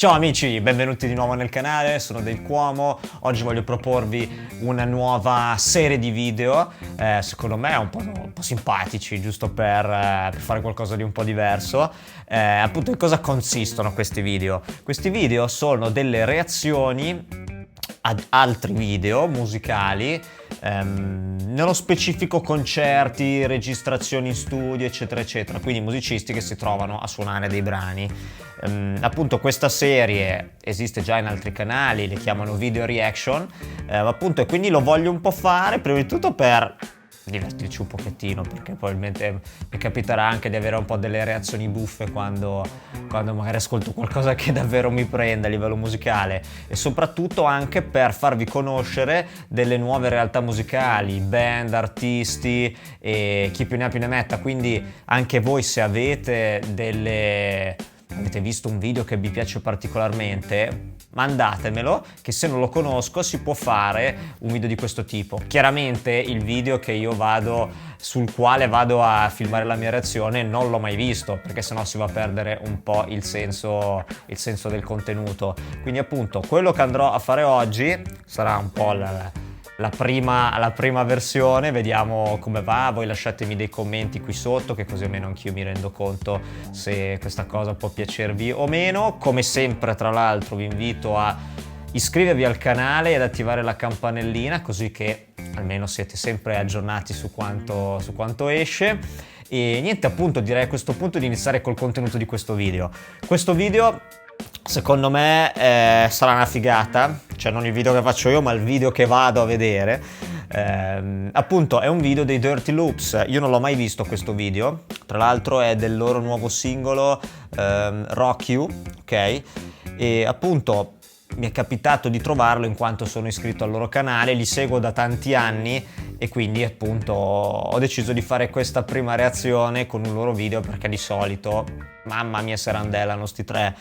Ciao amici, benvenuti di nuovo nel canale, sono Dave Cuomo. Oggi voglio proporvi una nuova serie di video, secondo me un po' simpatici, giusto per fare qualcosa di un po' diverso. Appunto, in cosa consistono questi video? Questi video sono delle reazioni ad altri video musicali, nello specifico concerti, registrazioni in studio, eccetera eccetera, quindi musicisti che si trovano a suonare dei brani. Appunto questa serie esiste già in altri canali, le chiamano video reaction, appunto, e quindi lo voglio un po' fare prima di tutto per divertirci un pochettino, perché probabilmente mi capiterà anche di avere un po' delle reazioni buffe quando magari ascolto qualcosa che davvero mi prende a livello musicale, e soprattutto anche per farvi conoscere delle nuove realtà musicali, band, artisti e chi più ne ha più ne metta. Quindi anche voi, se avete visto un video che vi piace particolarmente, mandatemelo, che se non lo conosco si può fare un video di questo tipo. Chiaramente il video sul quale vado a filmare la mia reazione non l'ho mai visto, perché sennò si va a perdere un po' il senso del contenuto. Quindi appunto quello che andrò a fare oggi sarà un po' la prima versione, vediamo come va. Voi lasciatemi dei commenti qui sotto, che così almeno anch'io mi rendo conto se questa cosa può piacervi o meno. Come sempre, tra l'altro, vi invito a iscrivervi al canale e ad attivare la campanellina, così che almeno siete sempre aggiornati su quanto esce. E niente, appunto, direi a questo punto di iniziare col contenuto di questo video. Questo video secondo me sarà una figata, cioè non il video che faccio io ma il video che vado a vedere. Appunto è un video dei Dirty Loops. Io non l'ho mai visto questo video, tra l'altro è del loro nuovo singolo Rock You, ok? E appunto mi è capitato di trovarlo in quanto sono iscritto al loro canale, li seguo da tanti anni e quindi appunto ho deciso di fare questa prima reazione con un loro video, perché di solito, mamma mia, serandellano sti tre.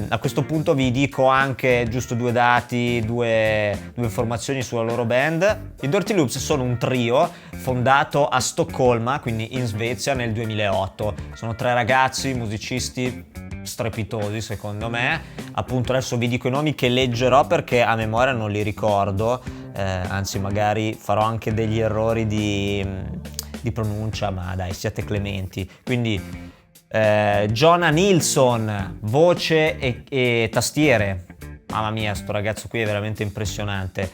A questo punto vi dico anche giusto due dati, due informazioni sulla loro band. I Dirty Loops sono un trio fondato a Stoccolma, quindi in Svezia, nel 2008. Sono tre ragazzi musicisti strepitosi secondo me. Appunto adesso vi dico i nomi che leggerò perché a memoria non li ricordo, anzi magari farò anche degli errori di pronuncia, ma dai, siate clementi. Quindi Jonah Nilsson, voce e tastiere, mamma mia, sto ragazzo qui è veramente impressionante.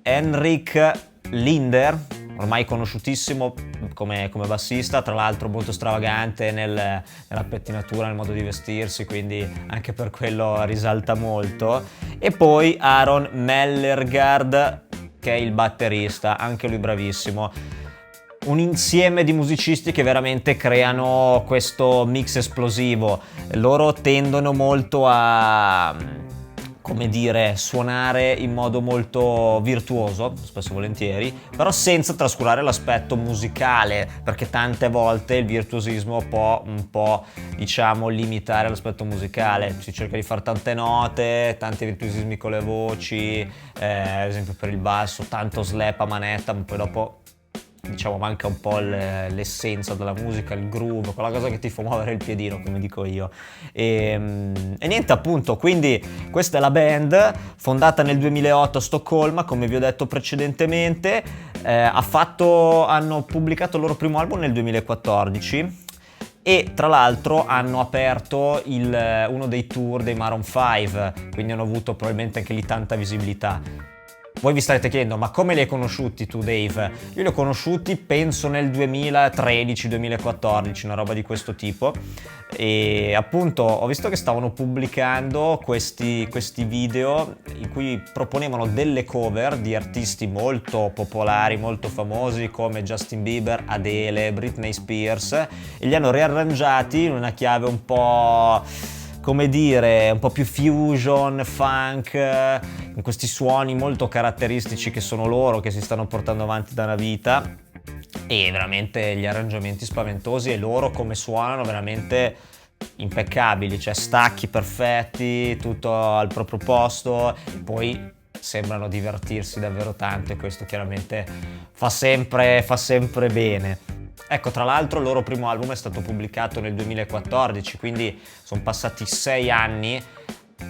Henrik Linder, ormai conosciutissimo come bassista, tra l'altro molto stravagante nella pettinatura, nel modo di vestirsi, quindi anche per quello risalta molto. E poi Aaron Mellergaard, che è il batterista, anche lui bravissimo. Un insieme di musicisti che veramente creano questo mix esplosivo. Loro tendono molto a, come dire, suonare in modo molto virtuoso, spesso e volentieri, però senza trascurare l'aspetto musicale, perché tante volte il virtuosismo può un po', diciamo, limitare l'aspetto musicale. Si cerca di fare tante note, tanti virtuosismi con le voci, ad esempio per il basso, tanto slap a manetta, ma poi dopo, diciamo, manca un po' l'essenza della musica, il groove, quella cosa che ti fa muovere il piedino, come dico io. E niente, appunto, quindi questa è la band, fondata nel 2008 a Stoccolma, come vi ho detto precedentemente. Hanno pubblicato il loro primo album nel 2014 e tra l'altro hanno aperto uno dei tour dei Maroon 5, quindi hanno avuto probabilmente anche lì tanta visibilità. Voi vi starete chiedendo, ma come li hai conosciuti tu, Dave? Io li ho conosciuti penso nel 2013-2014, una roba di questo tipo, e appunto ho visto che stavano pubblicando questi video in cui proponevano delle cover di artisti molto popolari, molto famosi come Justin Bieber, Adele, Britney Spears, e li hanno riarrangiati in una chiave un po', come dire, un po' più fusion, funk, in questi suoni molto caratteristici che sono loro, che si stanno portando avanti da una vita, e veramente gli arrangiamenti spaventosi, e loro come suonano veramente impeccabili, cioè stacchi perfetti, tutto al proprio posto, e poi sembrano divertirsi davvero tanto, e questo chiaramente fa sempre bene. Ecco, tra l'altro il loro primo album è stato pubblicato nel 2014, quindi sono passati 6 anni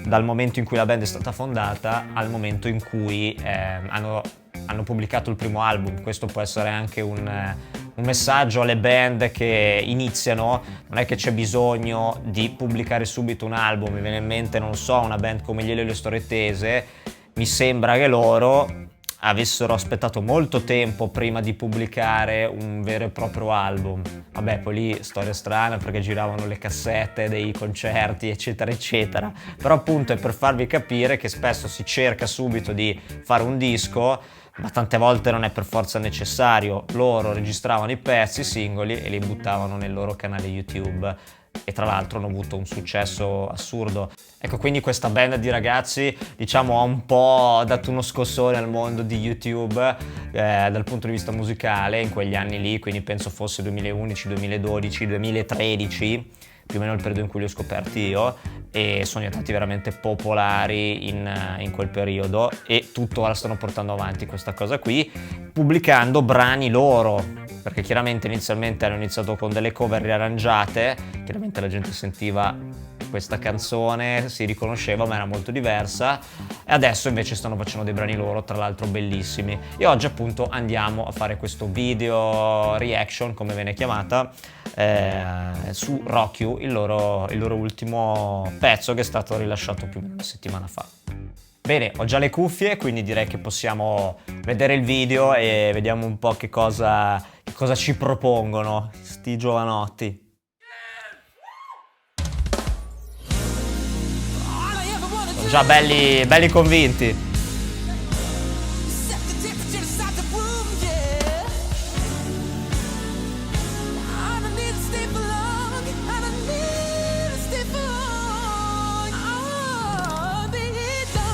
dal momento in cui la band è stata fondata al momento in cui hanno pubblicato il primo album. Questo può essere anche un messaggio alle band che iniziano: non è che c'è bisogno di pubblicare subito un album. Mi viene in mente, non so, una band come gli Elio e le Storie Tese. Mi sembra che loro avessero aspettato molto tempo prima di pubblicare un vero e proprio album. Vabbè, poi lì storia strana perché giravano le cassette dei concerti, eccetera eccetera, però appunto è per farvi capire che spesso si cerca subito di fare un disco, ma tante volte non è per forza necessario. Loro registravano i pezzi singoli e li buttavano nel loro canale YouTube, e tra l'altro hanno avuto un successo assurdo. Ecco, quindi questa band di ragazzi, diciamo, ha un po' dato uno scossone al mondo di YouTube dal punto di vista musicale in quegli anni lì, quindi penso fosse 2011, 2012, 2013, più o meno il periodo in cui li ho scoperti io, e sono diventati veramente popolari in quel periodo, e tuttora stanno portando avanti questa cosa qui, pubblicando brani loro, perché chiaramente inizialmente hanno iniziato con delle cover riarrangiate, chiaramente la gente sentiva questa canzone, si riconosceva, ma era molto diversa, e adesso invece stanno facendo dei brani loro, tra l'altro bellissimi. E oggi appunto andiamo a fare questo video reaction, come viene chiamata, su Rock You, il loro ultimo pezzo che è stato rilasciato più o meno una settimana fa. Bene, ho già le cuffie, quindi direi che possiamo vedere il video e vediamo un po' che cosa ci propongono sti giovanotti. Sono già belli convinti.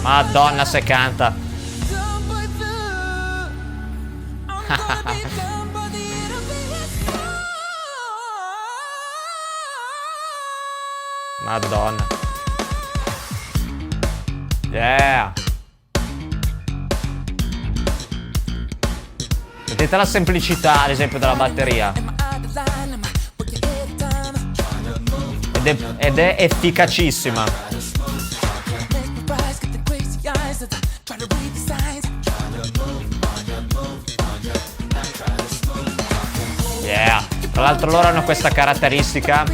Madonna se canta. Madonna. Yeah. Vedete la semplicità, ad esempio, della batteria. Ed è efficacissima. Yeah. Tra l'altro loro hanno questa caratteristica,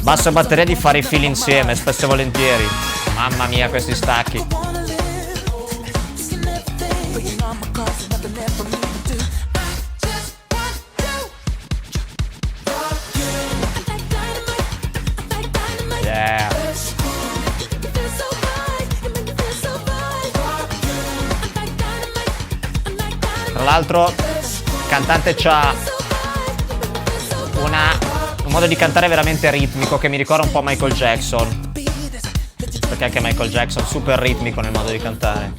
basso e batteria, di fare i fili insieme, spesso e volentieri. Mamma mia, questi stacchi. Yeah. Tra l'altro il cantante c'ha un modo di cantare veramente ritmico che mi ricorda un po' Michael Jackson, perché anche Michael Jackson super ritmico nel modo di cantare.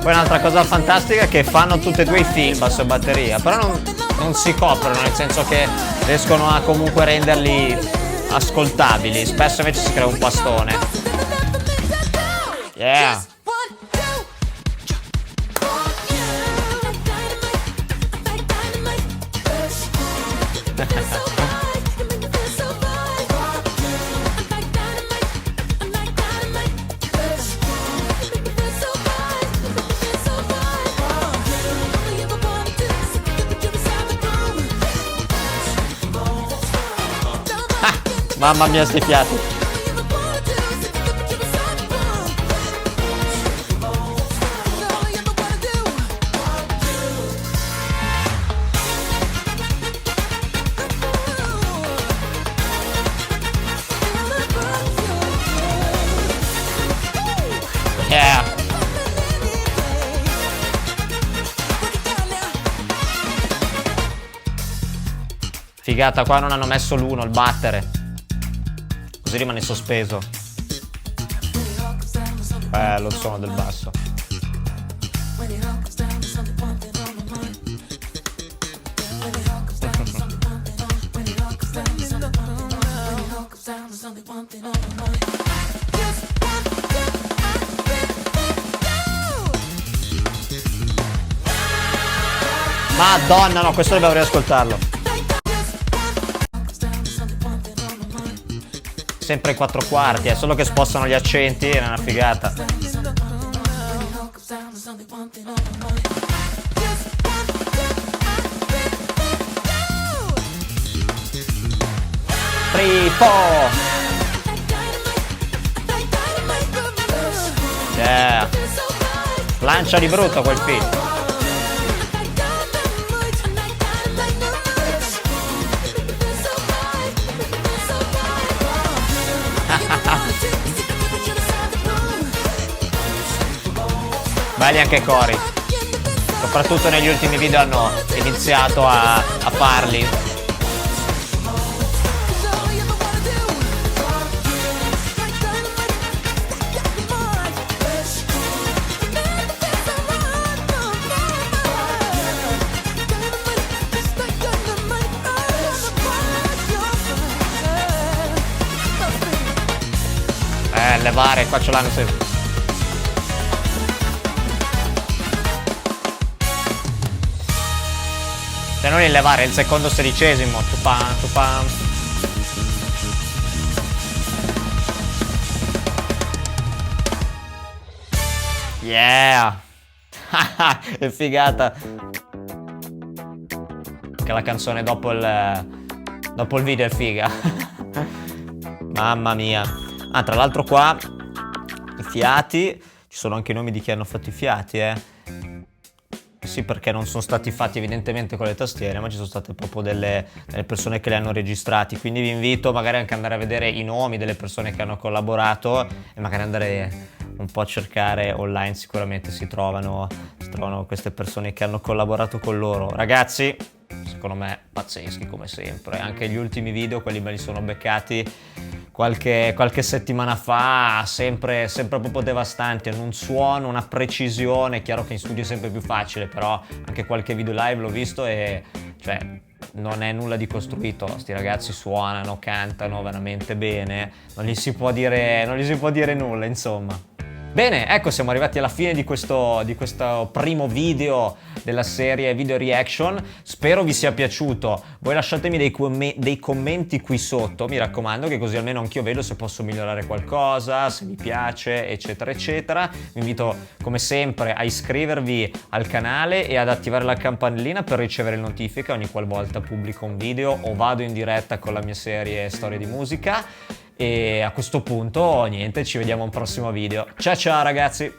Poi un'altra cosa fantastica è che fanno tutte e due i fil, basso e batteria, però non si coprono, nel senso che riescono a comunque renderli ascoltabili. Spesso invece si crea un pastone. Yeah. Mamma mia, sti fiati. Yeah. Figata, qua non hanno messo l'uno, il battere, così rimane sospeso. Bello il suono del basso. Madonna, no, questo dovevo riascoltarlo. Sempre i 4/4, è solo che spostano gli accenti, è una figata. Trippo! Yeah. Lancia di brutto quel film. Belli anche i cori. Soprattutto negli ultimi video hanno iniziato a farli. Levare, qua ce l'hanno sempre. Se non il levare, il secondo 16esimo. Tupam, tupam. Yeah! È figata. Che la canzone dopo il video è figa. Mamma mia. Ah, tra l'altro qua i fiati, ci sono anche i nomi di chi hanno fatto i fiati, Sì, perché non sono stati fatti evidentemente con le tastiere, ma ci sono state proprio delle persone che li hanno registrati, quindi vi invito magari anche ad andare a vedere i nomi delle persone che hanno collaborato e magari andare un po' a cercare online, sicuramente si trovano queste persone che hanno collaborato con loro. Ragazzi, secondo me pazzeschi come sempre, anche gli ultimi video, quelli me li sono beccati qualche settimana fa, sempre proprio devastanti, hanno un suono, una precisione. Chiaro che in studio è sempre più facile, però anche qualche video live l'ho visto e cioè non è nulla di costruito. Sti ragazzi suonano, cantano veramente bene, non gli si può dire nulla, insomma. Bene, ecco, siamo arrivati alla fine di questo primo video della serie video reaction. Spero vi sia piaciuto. Voi lasciatemi dei commenti qui sotto, mi raccomando, che così almeno anch'io vedo se posso migliorare qualcosa, se vi piace, eccetera eccetera. Vi invito come sempre a iscrivervi al canale e ad attivare la campanellina per ricevere notifiche ogni qualvolta pubblico un video o vado in diretta con la mia serie Storie di Musica. E a questo punto niente, ci vediamo a un prossimo video. Ciao ciao ragazzi!